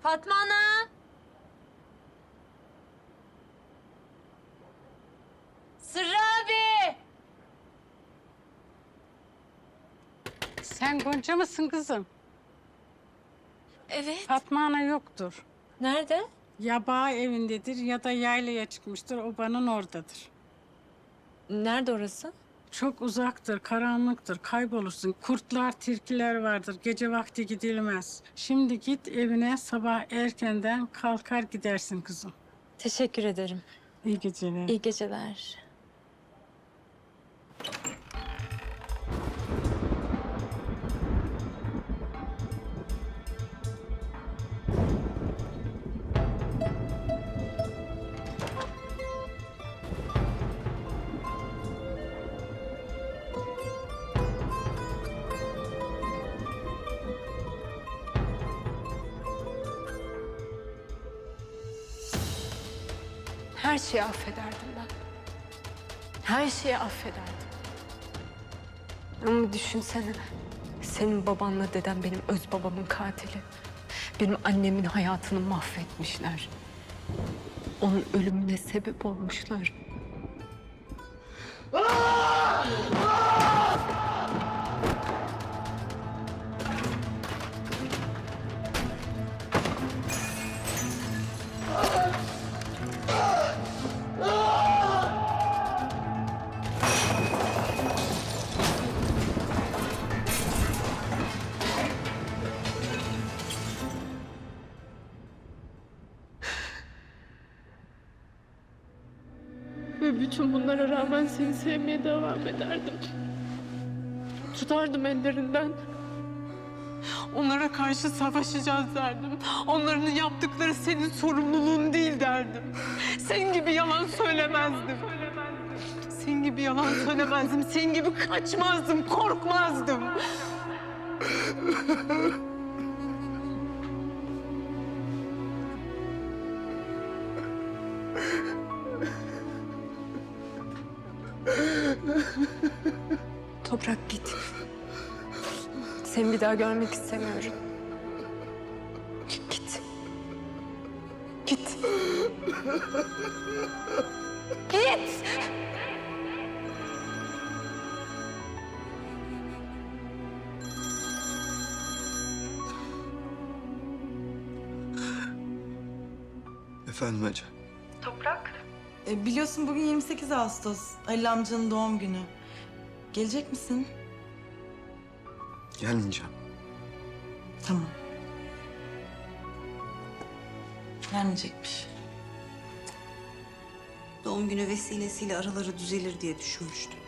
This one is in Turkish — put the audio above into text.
Fatma Ana! Sırrı abi! Sen Gonca mısın kızım? Evet. Fatma Ana yoktur. Nerede? Ya bağ evindedir ya da yaylaya çıkmıştır. Obanın oradadır. Nerede orası? Çok uzaktır, karanlıktır, kaybolursun. Kurtlar, tilkiler vardır. Gece vakti gidilmez. Şimdi git evine, sabah erkenden kalkar gidersin kızım. Teşekkür ederim. İyi geceler. İyi geceler. Her şeyi affederdim ben. Her şeyi affederdim. Ama düşünsene, senin babanla deden benim öz babamın katili. Benim annemin hayatını mahvetmişler. Onun ölümüne sebep olmuşlar. Ve bütün bunlara rağmen seni sevmeye devam ederdim. Tutardım ellerinden. Onlara karşı savaşacağız derdim. Onların yaptıkları senin sorumluluğun değil derdim. Senin gibi yalan söylemezdim. Senin gibi yalan söylemezdim. Senin gibi kaçmazdım, korkmazdım. Toprak git. Seni bir daha görmek istemiyorum. Git. Git. Git! Efendim Hacı. Biliyorsun bugün 28 Ağustos. Halil amcanın doğum günü. Gelecek misin? Gelmeyeceğim. Tamam. Gelmeyecekmiş. Doğum günü vesilesiyle araları düzelir diye düşünmüştüm.